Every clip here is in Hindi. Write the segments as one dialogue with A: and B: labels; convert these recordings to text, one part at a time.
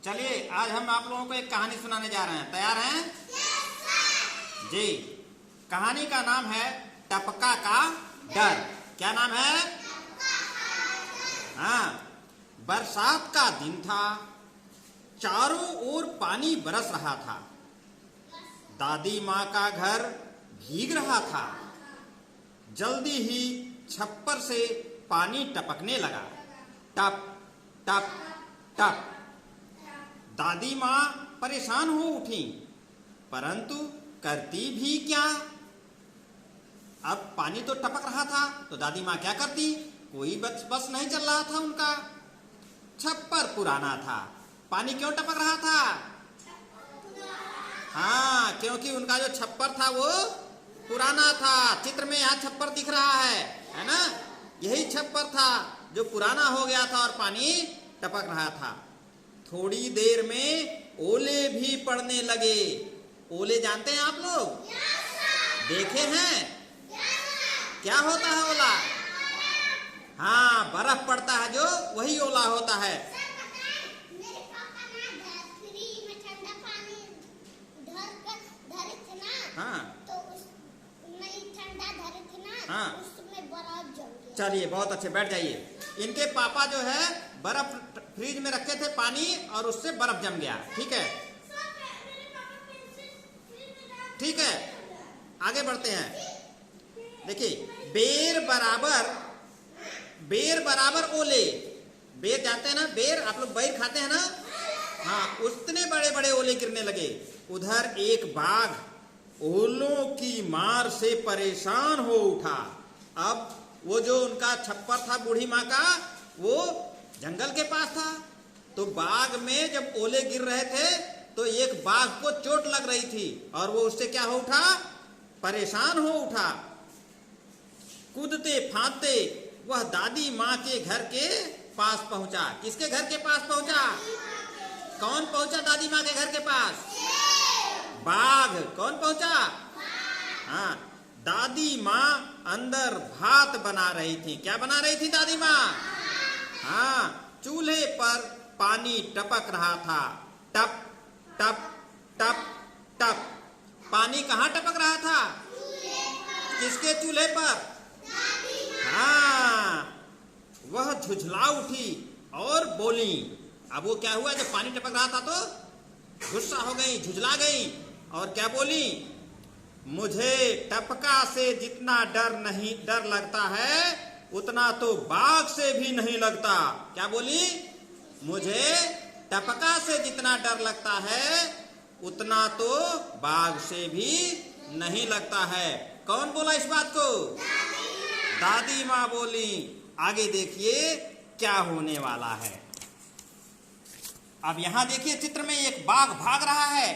A: चलिए आज हम आप लोगों को एक कहानी सुनाने जा रहे हैं। तैयार हैं? जी। कहानी का नाम है टपका का डर। क्या नाम है? हाँ। बरसात का दिन था, चारों ओर पानी बरस रहा था। दादी माँ का घर भीग रहा था। जल्दी ही छप्पर से पानी टपकने लगा। टप टप टप। दादी माँ परेशान हो उठी, परंतु करती भी क्या। अब पानी तो टपक रहा था तो दादी माँ क्या करती? कोई बस नहीं चल रहा था उनका। छप्पर पुराना था। पानी क्यों टपक रहा था? हाँ, क्योंकि उनका जो छप्पर था वो पुराना था। चित्र में यहाँ छप्पर दिख रहा है ना? यही छप्पर था जो पुराना हो गया था और पानी टपक रहा था। थोड़ी देर में ओले भी पड़ने लगे। ओले जानते हैं आप लोग? देखे हैं? क्या होता है ओला? हाँ, बर्फ पड़ता है जो, वही ओला होता है।
B: मेरे पापा ना फ्रिज में ठंडा पानी धरे थे ना।
A: हाँ।
B: तो उसमें ठंडा धरे थे ना।
A: हाँ।
B: उसमें बर्फ जम गया।
A: चलिए बहुत अच्छे, बैठ जाइए। इनके पापा जो है बर्फ फ्रिज में रखे थे पानी और उससे बर्फ जम गया। ठीक है, ठीक है, आगे बढ़ते हैं। देखिए, बेर बराबर ओले। बेर जानते हैं ना? बेर, आप लोग बेर खाते हैं ना? हाँ, उतने बड़े बड़े ओले गिरने लगे। उधर एक बाघ ओलों की मार से परेशान हो उठा। अब वो जो उनका छप्पर था बूढ़ी माँ का, वो जंगल के पास था। तो बाग में जब ओले गिर रहे थे तो एक बाघ को चोट लग रही थी और वो उससे क्या हो उठा? परेशान हो उठा। कूदते फांदते वह दादी माँ के घर के पास पहुंचा। किसके घर के पास पहुंचा? कौन पहुंचा दादी माँ के घर के पास? बाघ। कौन पहुंचा? हाँ, दादी माँ अंदर भात बना रही थी। क्या बना रही थी दादी माँ? हाँ, चूल्हे पर पानी टपक रहा था। टप टप टप टप। पानी कहाँ टपक रहा था? किसके चूल्हे पर? हाँ, वह झुझला उठी और बोली। अब वो क्या हुआ? जब पानी टपक रहा था तो गुस्सा हो गई, झुझला गई और क्या बोली? मुझे टपका से जितना डर लगता है उतना तो बाघ से भी नहीं लगता। क्या बोली? मुझे टपका से जितना डर लगता है उतना तो बाघ से भी नहीं लगता है। कौन बोला इस बात को? दादी माँ बोली। आगे देखिए क्या होने वाला है। अब यहां देखिए चित्र में एक बाघ भाग रहा है,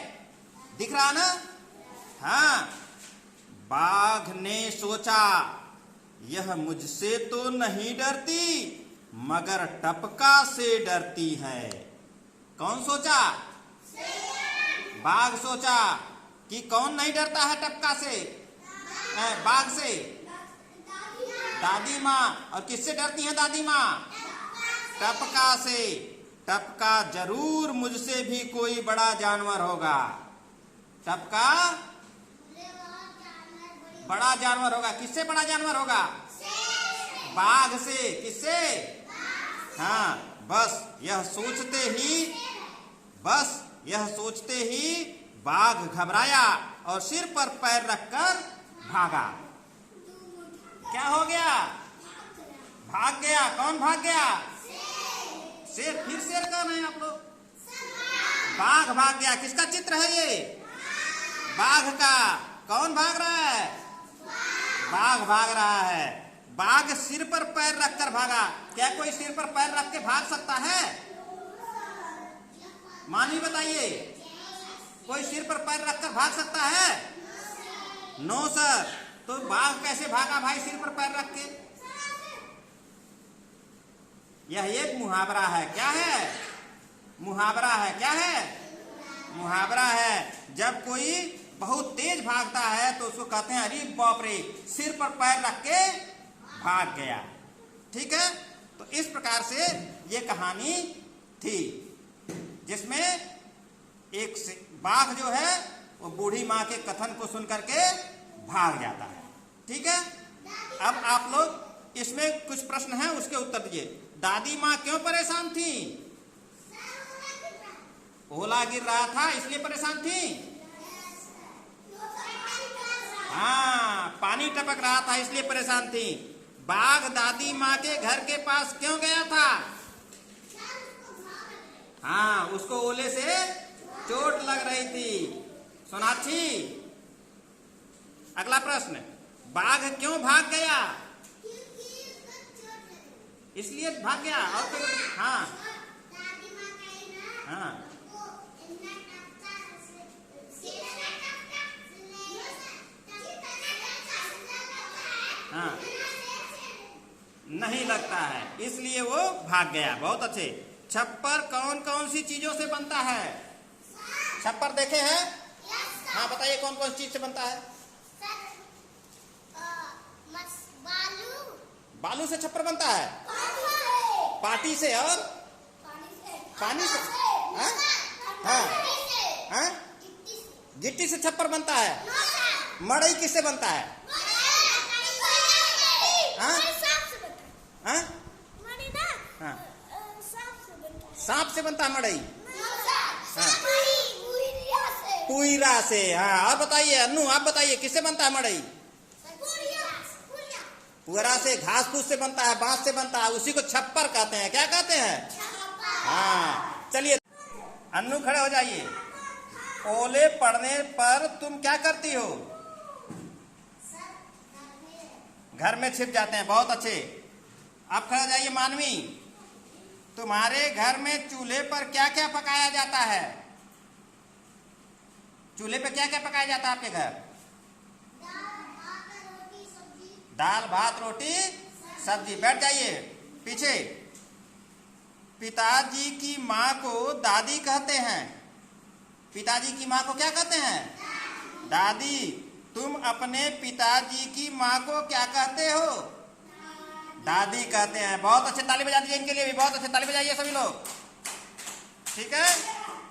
A: दिख रहा ना? हाँ, बाघ ने सोचा यह मुझसे तो नहीं डरती मगर टपका से डरती है। कौन सोचा? बाघ सोचा कि कौन नहीं डरता है टपका से? बाघ से। दादी माँ। और किससे डरती हैं दादी माँ? टपका से। टपका जरूर मुझसे भी कोई बड़ा जानवर होगा। टपका बड़ा जानवर होगा। किससे बड़ा जानवर होगा? बाघ से। किससे? हाँ, बस यह सोचते ही बाघ घबराया और सिर पर पैर रखकर भागा। क्या हो गया? भाग गया। कौन भाग गया? शेर। फिर शेर कौन है आप लोग? बाघ भाग गया। किसका चित्र है ये? बाघ का। कौन भाग रहा है? बाघ भाग रहा है। बाघ सिर पर पैर रखकर भागा। क्या कोई सिर पर पैर रख के भाग सकता है? मानी बताइए, कोई सिर पर पैर रखकर भाग सकता है? No sir. तो बाघ कैसे भागा भाई सिर पर पैर रख के? यह एक मुहावरा है। क्या है? मुहावरा है। क्या है? मुहावरा है। जब कोई बहुत तेज भागता है तो उसको कहते हैं अरे बाप रे, सिर पर पैर रख के भाग गया। ठीक है, तो इस प्रकार से ये कहानी थी। जिसमें एक बाघ जो है वो बूढ़ी माँ के कथन को सुन करके भाग जाता है। ठीक है, अब आप लोग इसमें कुछ प्रश्न हैं, उसके उत्तर दीजिए। दादी माँ क्यों परेशान थी? ओला गिर रहा था इसलिए परेशान थी। हाँ, पानी टपक रहा था इसलिए परेशान थी। बाघ दादी माँ के घर के पास क्यों गया था? हाँ, उसको ओले से चोट लग रही थी। सोनाक्षी, अगला प्रश्न, बाघ क्यों भाग गया? इसलिए भाग गया। और तो हाँ हाँ हाँ, नहीं लगता है इसलिए वो भाग गया। बहुत अच्छे। छप्पर कौन कौन सी चीजों से बनता है? छप्पर देखे हैं? हाँ, बताइए कौन कौन सी चीज से बनता है? बालू से छप्पर बनता है। पाटी से और पानी से। हाँ हाँ हाँ, गिट्टी से छप्पर बनता है। मड़ई किससे बनता है? हाँ हाँ हाँ, सांप से बनता है मड़ई। हाँ, पुईरा से। हाँ, और बताइए अन्नू, आप बताइए किससे बनता है मड़ई? पुअरा से, घास फूस से बनता है, बांस से बनता है, उसी को छप्पर कहते हैं। क्या कहते हैं? हाँ, चलिए अन्नू खड़े हो जाइए। ओले पड़ने पर तुम क्या करती हो? घर में छिप जाते हैं। बहुत अच्छे। अब खड़े हो जाइए मानवी, तुम्हारे घर में चूल्हे पर क्या क्या पकाया जाता है? चूल्हे पे क्या क्या पकाया जाता है आपके घर? दाल भात रोटी सब्जी। बैठ जाइए पीछे। पिताजी की माँ को दादी कहते हैं। पिताजी की माँ को क्या कहते हैं? दादी। तुम अपने पिताजी की माँ को क्या कहते हो? दादी कहते हैं। बहुत अच्छे, ताली बजा दीजिए इनके लिए भी। बहुत अच्छे, ताली बजाइए सभी लोग। ठीक है,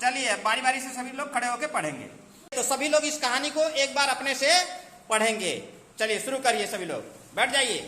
A: चलिए बारी बारी से सभी लोग खड़े होकर पढ़ेंगे। तो सभी लोग इस कहानी को एक बार अपने से पढ़ेंगे। चलिए शुरू करिए, सभी लोग बैठ जाइए।